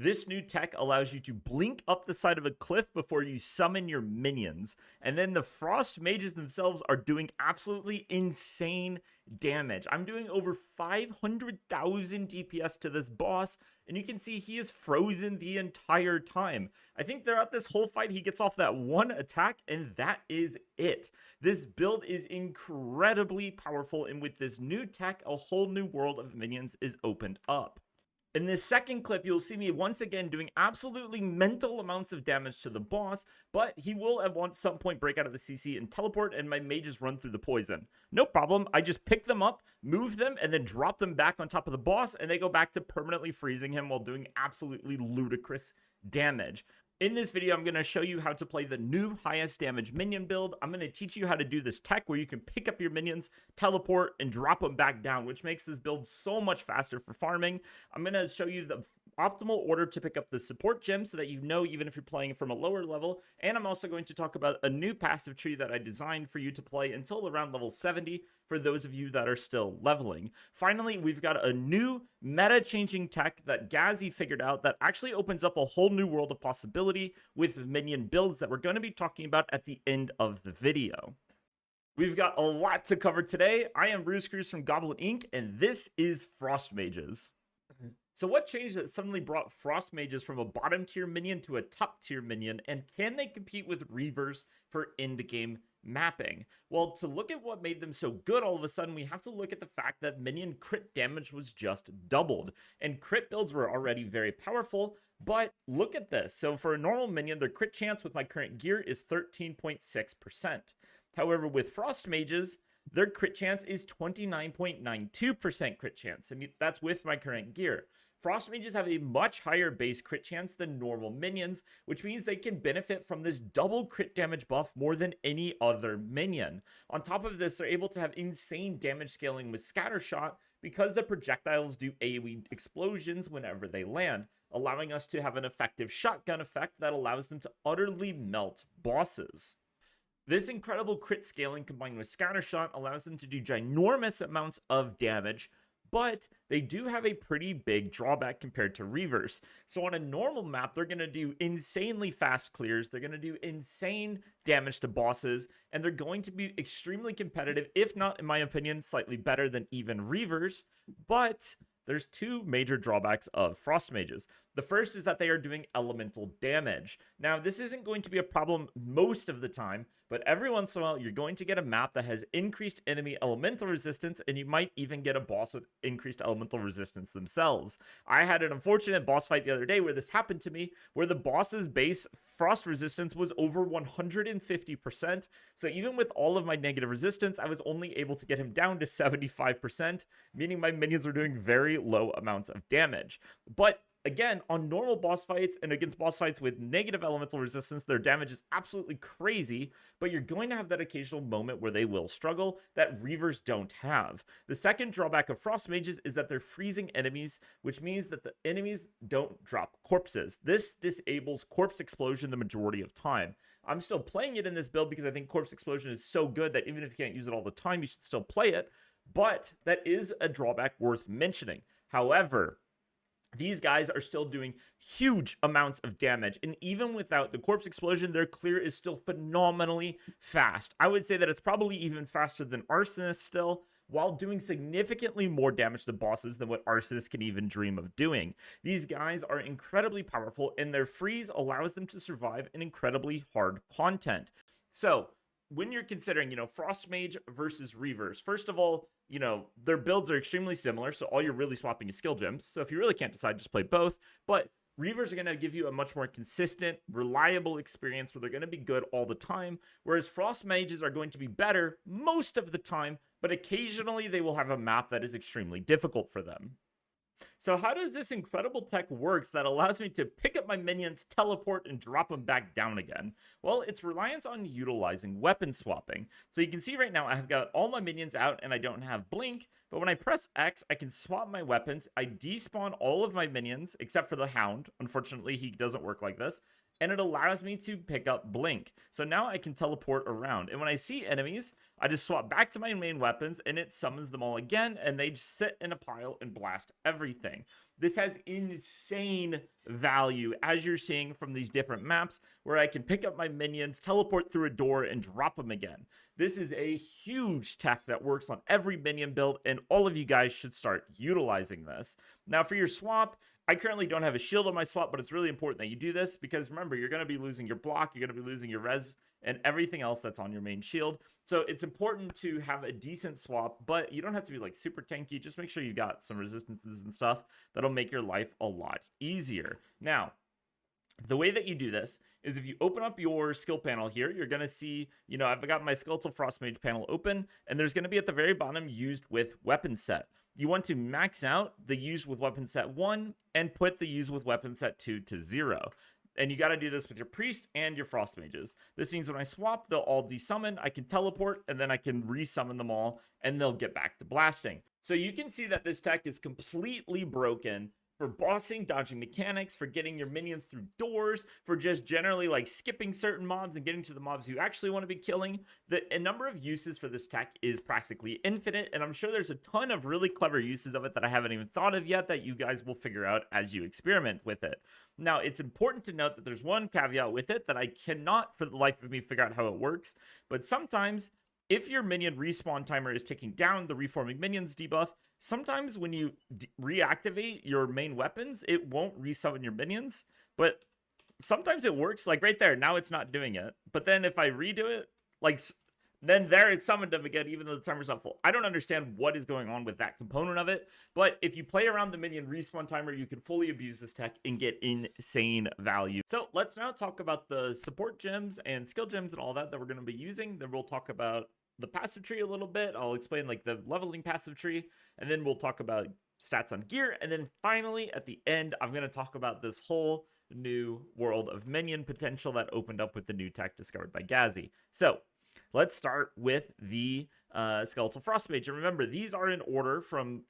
This new tech allows you to blink up the side of a cliff before you summon your minions. And then the frost mages themselves are doing absolutely insane damage. I'm doing over 500,000 DPS to this boss, and you can see he is frozen the entire time. I think throughout this whole fight, he gets off that one attack, and that is it. This build is incredibly powerful, and with this new tech, a whole new world of minions is opened up. In this second clip, you'll see me once again doing absolutely mental amounts of damage to the boss, but he will at some point break out of the CC and teleport, and my mages run through the poison. No problem, I just pick them up, move them, and then drop them back on top of the boss, and they go back to permanently freezing him while doing absolutely ludicrous damage. In this video, I'm going to show you how to play the new highest damage minion build. I'm going to teach you how to do this tech where you can pick up your minions, teleport, and drop them back down, which makes this build so much faster for farming. I'm going to show you the optimal order to pick up the support gem so that you know even if you're playing from a lower level. And I'm also going to talk about a new passive tree that I designed for you to play until around level 70 for those of you that are still leveling. Finally, we've got a new meta-changing tech that Gazzy figured out that actually opens up a whole new world of possibility with minion builds that we're going to be talking about at the end of the video. We've got a lot to cover today. I am Bruce Cruz from Goblin-Inc, and this is Frost Mages. So what changed that suddenly brought Frost Mages from a bottom tier minion to a top tier minion, and can they compete with Reavers for endgame mapping? Well, to look at what made them so good all of a sudden, we have to look at the fact that minion crit damage was just doubled, and crit builds were already very powerful, but look at this. So for a normal minion, their crit chance with my current gear is 13.6%. However, with Frost Mages, their crit chance is 29.92% crit chance, and that's with my current gear. Frost Mages have a much higher base crit chance than normal minions, which means they can benefit from this double crit damage buff more than any other minion. On top of this, they're able to have insane damage scaling with Scattershot because the projectiles do AoE explosions whenever they land, allowing us to have an effective shotgun effect that allows them to utterly melt bosses. This incredible crit scaling combined with Scattershot allows them to do ginormous amounts of damage, but they do have a pretty big drawback compared to Reavers. So on a normal map, they're going to do insanely fast clears, they're going to do insane damage to bosses, and they're going to be extremely competitive, if not, in my opinion, slightly better than even Reavers. But there's two major drawbacks of Frost Mages. The first is that they are doing elemental damage. Now, this isn't going to be a problem most of the time, but every once in a while, you're going to get a map that has increased enemy elemental resistance, and you might even get a boss with increased elemental resistance themselves. I had an unfortunate boss fight the other day where this happened to me, where the boss's base frost resistance was over 150%. So even with all of my negative resistance, I was only able to get him down to 75%, meaning my minions are doing very low amounts of damage. But again, on normal boss fights and against boss fights with negative elemental resistance, their damage is absolutely crazy, but you're going to have that occasional moment where they will struggle that Reavers don't have. The second drawback of Frost Mages is that they're freezing enemies, which means that the enemies don't drop corpses. This disables Corpse Explosion the majority of time. I'm still playing it in this build because I think Corpse Explosion is so good that even if you can't use it all the time, you should still play it, but that is a drawback worth mentioning. However, these guys are still doing huge amounts of damage, and even without the Corpse Explosion, their clear is still phenomenally fast. I would say that it's probably even faster than Arsonist still, while doing significantly more damage to bosses than what Arsonist can even dream of doing. These guys are incredibly powerful, and their freeze allows them to survive in incredibly hard content. So, when you're considering, Frost Mage versus Reavers, first of all, their builds are extremely similar, so all you're really swapping is skill gems. So if you really can't decide, just play both. But Reavers are going to give you a much more consistent, reliable experience where they're going to be good all the time, whereas Frost Mages are going to be better most of the time, but occasionally they will have a map that is extremely difficult for them. So how does this incredible tech works that allows me to pick up my minions, teleport, and drop them back down again? Well, it's reliant on utilizing weapon swapping. So you can see right now I have got all my minions out and I don't have blink, but when I press X, I can swap my weapons. I despawn all of my minions, except for the Hound. Unfortunately, he doesn't work like this. And it allows me to pick up blink. So now I can teleport around. And when I see enemies, I just swap back to my main weapons and it summons them all again, and they just sit in a pile and blast everything. This has insane value, as you're seeing from these different maps, where I can pick up my minions, teleport through a door, and drop them again. This is a huge tech that works on every minion build, and all of you guys should start utilizing this. Now, for your swap, I currently don't have a shield on my swap, but it's really important that you do this, because remember, you're going to be losing your block, you're going to be losing your res, and everything else that's on your main shield. So it's important to have a decent swap, but you don't have to be like super tanky. Just make sure you got some resistances and stuff that'll make your life a lot easier. Now, the way that you do this is if you open up your skill panel here, you're going to see, I've got my Skeletal Frost Mage panel open, and there's going to be at the very bottom used with weapon set. You want to max out the used with weapon set 1 and put the used with weapon set 2 to 0. And you got to do this with your priest and your frost mages. This means when I swap, they'll all desummon, I can teleport, and then I can resummon them all, and they'll get back to blasting. So you can see that this tech is completely broken for bossing, dodging mechanics, for getting your minions through doors, for just generally like skipping certain mobs and getting to the mobs you actually want to be killing. The number of uses for this tech is practically infinite, and I'm sure there's a ton of really clever uses of it that I haven't even thought of yet that you guys will figure out as you experiment with it. Now, it's important to note that there's one caveat with it that I cannot for the life of me figure out how it works, but sometimes if your minion respawn timer is ticking down the reforming minions debuff, sometimes when you reactivate your main weapons, it won't resummon your minions, but sometimes it works. Like right there, now it's not doing it. But then if I redo it, like then there it summoned them again, even though the timer's not full. I don't understand what is going on with that component of it, but if you play around the minion respawn timer, you can fully abuse this tech and get insane value. So let's now talk about the support gems and skill gems and all that we're going to be using. Then we'll talk about the passive tree a little bit. I'll explain like the leveling passive tree, and then we'll talk about stats on gear. And then finally, at the end, I'm going to talk about this whole new world of minion potential that opened up with the new tech discovered by Gazi. So let's start with the Skeletal Frost Mage. And remember, these are in order from,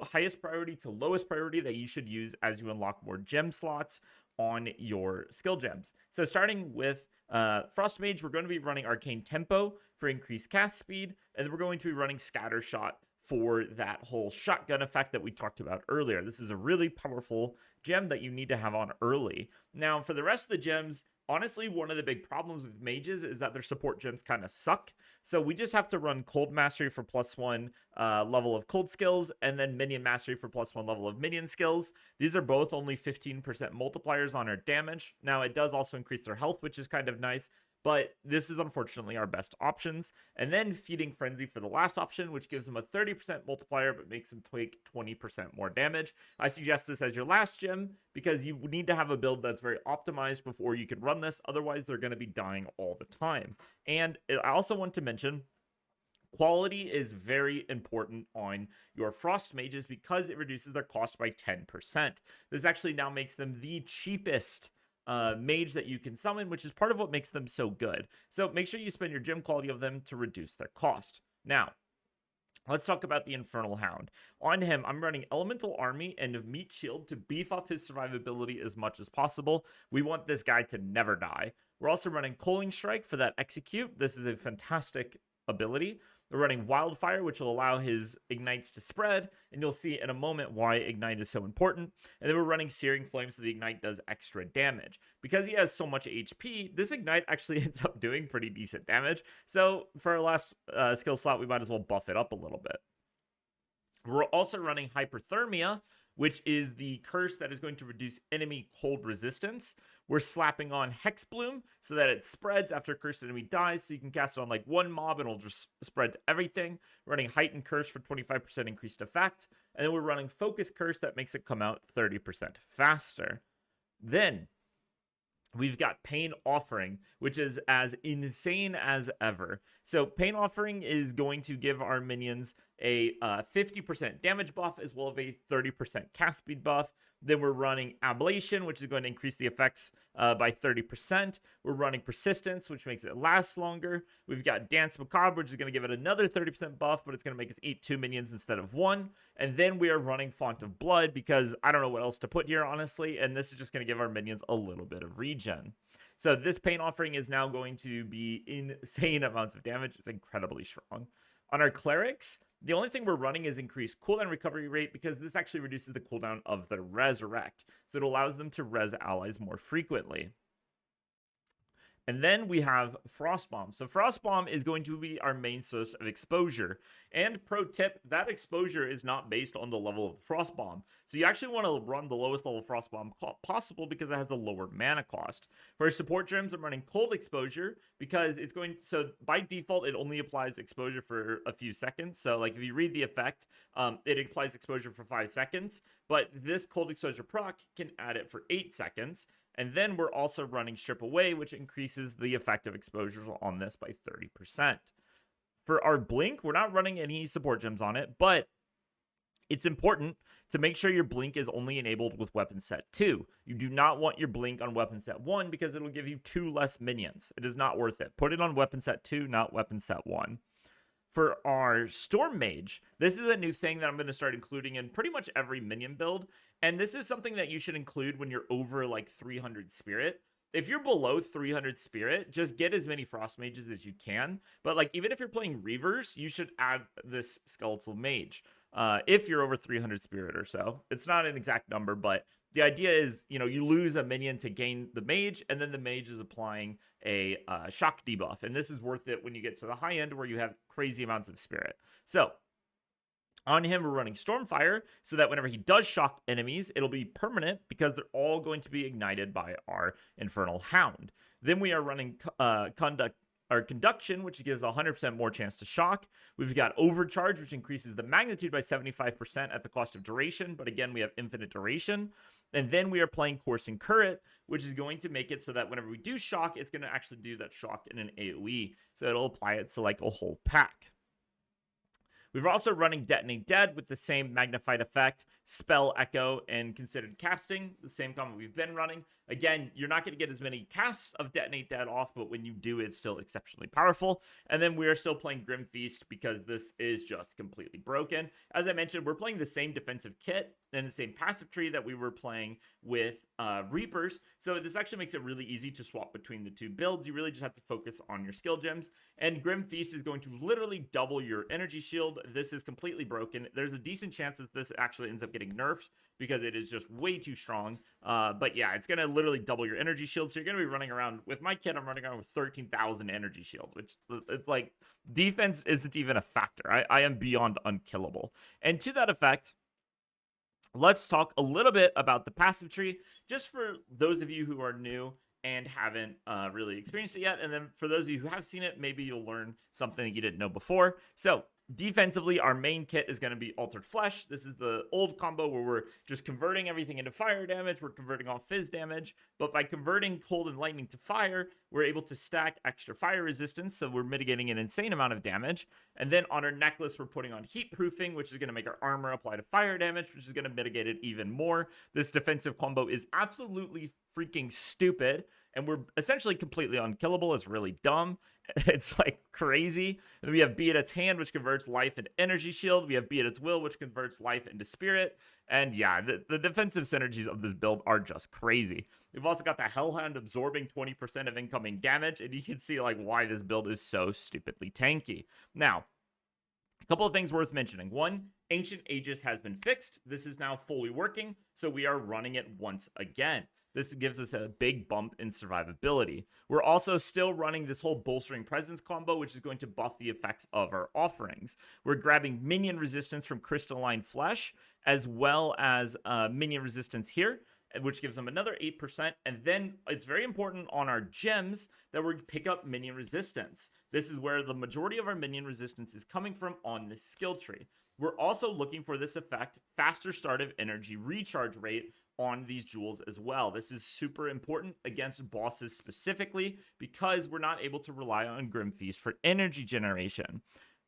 highest priority to lowest priority that you should use as you unlock more gem slots on your skill gems. So starting with Frost Mage, we're going to be running Arcane Tempo for increased cast speed, and then we're going to be running Scatter Shot for that whole shotgun effect that we talked about earlier. This is a really powerful gem that you need to have on early. Now, for the rest of the gems, honestly, one of the big problems with mages is that their support gems kind of suck. So we just have to run Cold Mastery for +1 level of cold skills, and then Minion Mastery for +1 level of minion skills. These are both only 15% multipliers on our damage. Now, it does also increase their health, which is kind of nice, but this is unfortunately our best options. And then Feeding Frenzy for the last option, which gives them a 30% multiplier, but makes them take 20% more damage. I suggest this as your last gem, because you need to have a build that's very optimized before you can run this. Otherwise, they're going to be dying all the time. And I also want to mention, quality is very important on your Frost Mages because it reduces their cost by 10%. This actually now makes them the cheapest mage that you can summon, which is part of what makes them so good. So make sure you spend your gem quality of them to reduce their cost. Now, let's talk about the Infernal Hound. On him, I'm running Elemental Army and Meat Shield to beef up his survivability as much as possible. We want this guy to never die. We're also running Coaling Strike for that execute. This is a fantastic ability. We're running Wildfire, which will allow his ignites to spread, and you'll see in a moment why ignite is so important. And then we're running Searing Flame, so the ignite does extra damage. Because he has so much HP, this ignite actually ends up doing pretty decent damage. So for our last skill slot, we might as well buff it up a little bit. We're also running Hyperthermia, which is the curse that is going to reduce enemy cold resistance. We're slapping on Hex Bloom so that it spreads after a cursed enemy dies, so you can cast it on like one mob and it'll just spread to everything. We're running Heightened Curse for 25% increased effect, and then we're running Focus Curse that makes it come out 30% faster. Then we've got Pain Offering, which is as insane as ever. So Pain Offering is going to give our minions a 50% damage buff as well as a 30% cast speed buff. Then we're running Ablation, which is going to increase the effects by 30%. We're running Persistence, which makes it last longer. We've got Dance Macabre, which is going to give it another 30% buff, but it's going to make us eat 2 minions instead of 1. And then we are running Font of Blood, because I don't know what else to put here, honestly, and this is just going to give our minions a little bit of regen. So this Pain Offering is now going to be insane amounts of damage. It's incredibly strong. On our clerics, the only thing we're running is increased cooldown recovery rate because this actually reduces the cooldown of the resurrect. So it allows them to res allies more frequently. And then we have Frost Bomb. So Frost Bomb is going to be our main source of exposure. And pro tip, that exposure is not based on the level of the Frost Bomb. So you actually want to run the lowest level Frost Bomb possible because it has the lower mana cost. For support gems, I'm running Cold Exposure because it's going, so by default, it only applies exposure for a few seconds. So like if you read the effect, it applies exposure for 5 seconds, but this Cold Exposure proc can add it for 8 seconds. And then we're also running Strip Away, which increases the effective exposure on this by 30%. For our Blink, we're not running any support gems on it, but it's important to make sure your Blink is only enabled with weapon set 2. You do not want your Blink on weapon set 1 because it'll give you 2 less minions. It is not worth it. Put it on weapon set 2, not weapon set 1. For our Storm Mage, this is a new thing that I'm going to start including in pretty much every minion build. And this is something that you should include when you're over like 300 spirit. If you're below 300 spirit, just get as many Frost Mages as you can. But like even if you're playing Reavers, you should add this Skeletal Mage. If you're over 300 spirit or so. It's not an exact number, but the idea is, you know, you lose a minion to gain the mage, and then the mage is applying a shock debuff. And this is worth it when you get to the high end where you have crazy amounts of spirit. So on him, we're running Stormfire so that whenever he does shock enemies, it'll be permanent because they're all going to be ignited by our Infernal Hound. Then we are running Conduction, which gives 100% more chance to shock. We've got Overcharge, which increases the magnitude by 75% at the cost of duration, but again, we have infinite duration. And then we are playing Coursing Current, which is going to make it so that whenever we do shock, it's going to actually do that shock in an AoE, so it'll apply it to like a whole pack. We're also running Detonate Dead with the same magnified effect, Spell Echo, and Considered Casting, the same combo we've been running. Again, you're not going to get as many casts of Detonate Dead off, but when you do, it's still exceptionally powerful. And then we are still playing Grim Feast because this is just completely broken. As I mentioned, we're playing the same defensive kit and the same passive tree that we were playing with Reapers. So this actually makes it really easy to swap between the two builds. You really just have to focus on your skill gems. And Grim Feast is going to literally double your energy shield. This is completely broken. There's a decent chance that this actually ends up getting nerfed because it is just way too strong. But yeah, it's going to literally double your energy shield. So you're going to be running around, with my kit, I'm running around with 13,000 energy shield, which it's like defense isn't even a factor. I am beyond unkillable. And to that effect, let's talk a little bit about the passive tree, just for those of you who are new and haven't really experienced it yet. And then for those of you who have seen it, maybe you'll learn something that you didn't know before. So defensively, our main kit is going to be Altered Flesh. This is the old combo where we're just converting everything into fire damage. We're converting all fizz damage. But by converting cold and lightning to fire, we're able to stack extra fire resistance. So we're mitigating an insane amount of damage. And then on our necklace, we're putting on heat proofing, which is going to make our armor apply to fire damage, which is going to mitigate it even more. This defensive combo is absolutely freaking stupid. And we're essentially completely unkillable. It's really dumb. It's like crazy. And we have Be It Its Hand, which converts life into energy shield. We have Be It Its Will, which converts life into spirit. And yeah, the defensive synergies of this build are just crazy. We've also got the Hellhound absorbing 20% of incoming damage. And you can see like why this build is so stupidly tanky. Now, a couple of things worth mentioning. One, Ancient Aegis has been fixed. This is now fully working. So we are running it once again. This gives us a big bump in survivability. We're also still running this whole Bolstering Presence combo, which is going to buff the effects of our offerings. We're grabbing minion resistance from Crystalline Flesh, as well as minion resistance here, which gives them another 8%. And then it's very important on our gems that we pick up minion resistance. This is where the majority of our minion resistance is coming from on this skill tree. We're also looking for this effect, faster start of energy recharge rate, on these jewels as well. This is super important against bosses specifically because we're not able to rely on Grim Feast for energy generation.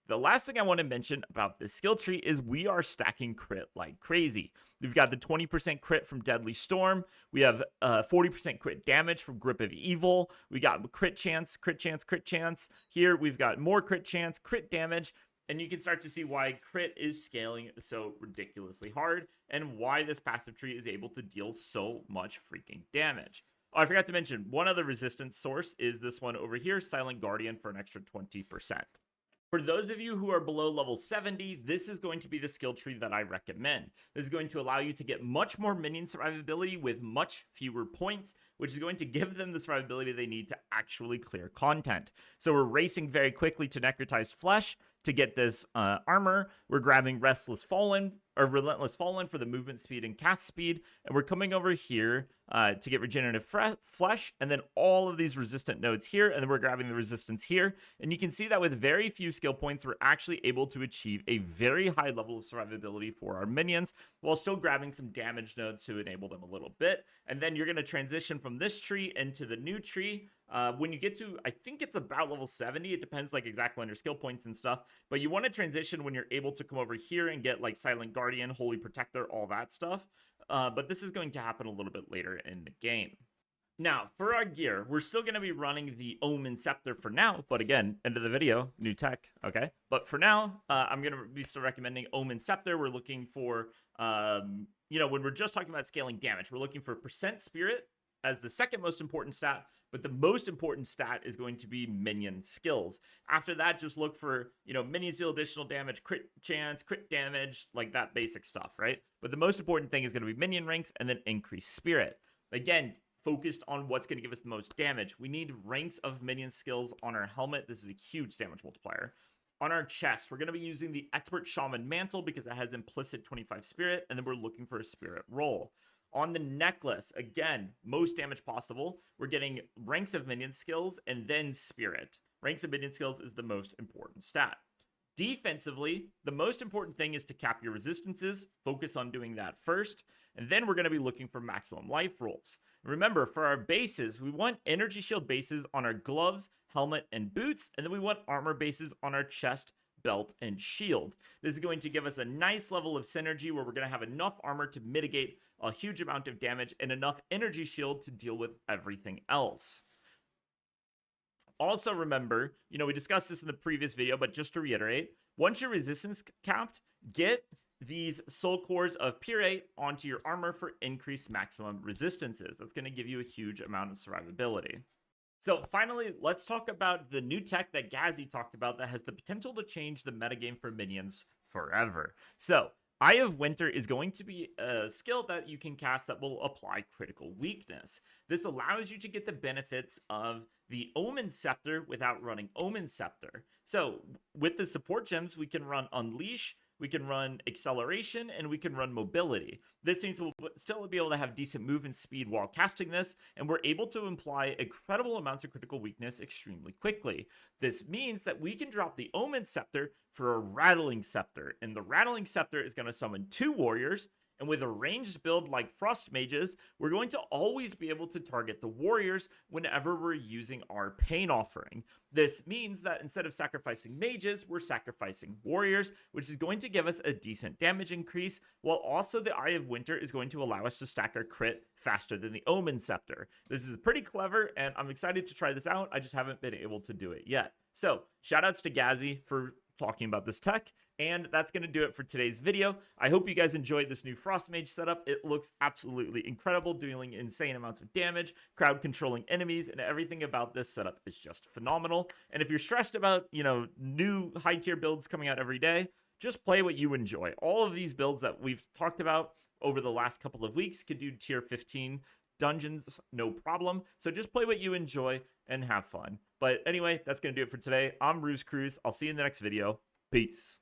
The last thing I want to mention about this skill tree is we are stacking crit like crazy. We've got the 20% crit from Deadly Storm. We have 40% crit damage from Grip of Evil. We got crit chance, crit chance, crit chance. Here we've got more crit chance, crit damage. And you can start to see why crit is scaling so ridiculously hard and why this passive tree is able to deal so much freaking damage. Oh, I forgot to mention, one other resistance source is this one over here, Silent Guardian, for an extra 20%. For those of you who are below level 70, this is going to be the skill tree that I recommend. This is going to allow you to get much more minion survivability with much fewer points, which is going to give them the survivability they need to actually clear content. So we're racing very quickly to Necrotized Flesh to get this armor. We're grabbing Restless Fallen or Relentless Fallen for the movement speed and cast speed, and we're coming over here to get Regenerative Flesh, and then all of these resistant nodes here, and then we're grabbing the resistance here. And you can see that with very few skill points, we're actually able to achieve a very high level of survivability for our minions, while still grabbing some damage nodes to enable them a little bit. And then you're going to transition from this tree into the new tree. When you get to, I think it's about level 70, it depends like exactly on your skill points and stuff, but you want to transition when you're able to come over here and get like Silent Guardian, Holy Protector, all that stuff. But this is going to happen a little bit later in the game. Now, for our gear, we're still going to be running the Omen Scepter for now, but again, end of the video, new tech, okay? But for now, I'm going to be still recommending Omen Scepter. We're looking for, when we're just talking about scaling damage, we're looking for percent spirit as the second most important stat, but the most important stat is going to be minion skills. After that, just look for, minions deal additional damage, crit chance, crit damage, like that basic stuff, right? But the most important thing is going to be minion ranks and then increased spirit. Again, focused on what's going to give us the most damage. We need ranks of minion skills on our helmet. This is a huge damage multiplier. On our chest, we're going to be using the Expert Shaman Mantle because it has implicit 25 spirit, and then we're looking for a spirit roll. On the necklace, again, most damage possible. We're getting ranks of minion skills and then spirit. Ranks of minion skills is the most important stat. Defensively, the most important thing is to cap your resistances. Focus on doing that first. And then we're going to be looking for maximum life rolls. Remember, for our bases, we want energy shield bases on our gloves, helmet, and boots. And then we want armor bases on our chest, belt, and shield. This is going to give us a nice level of synergy where we're going to have enough armor to mitigate a huge amount of damage and enough energy shield to deal with everything else. Also remember, we discussed this in the previous video, but just to reiterate, once your resistance capped, get these soul cores of Puree onto your armor for increased maximum resistances. That's going to give you a huge amount of survivability. So finally, let's talk about the new tech that Gazi talked about that has the potential to change the metagame for minions forever. So Eye of Winter is going to be a skill that you can cast that will apply critical weakness. This allows you to get the benefits of the Omen Scepter without running Omen Scepter. So with the support gems, we can run Unleash, we can run Acceleration, and we can run Mobility. This means we'll still be able to have decent movement speed while casting this, and we're able to imply incredible amounts of critical weakness extremely quickly. This means that we can drop the Omen Scepter for a Rattling Scepter, and the Rattling Scepter is going to summon 2 warriors, and with a ranged build like Frost Mages, we're going to always be able to target the warriors whenever we're using our Pain Offering. This means that instead of sacrificing mages, we're sacrificing warriors, which is going to give us a decent damage increase, while also the Eye of Winter is going to allow us to stack our crit faster than the Omen Scepter. This is pretty clever, and I'm excited to try this out. I just haven't been able to do it yet. So, shoutouts to Gazi for talking about this tech, and that's going to do it for today's video. I hope you guys enjoyed this new Frost Mage setup. It looks absolutely incredible, dealing insane amounts of damage, crowd controlling enemies, and everything about this setup is just phenomenal. And if you're stressed about, new high tier builds coming out every day, just play what you enjoy. All of these builds that we've talked about over the last couple of weeks could do tier 15 dungeons, no problem. So just play what you enjoy and have fun. But anyway, that's going to do it for today. I'm Ruse Cruz. I'll see you in the next video. Peace.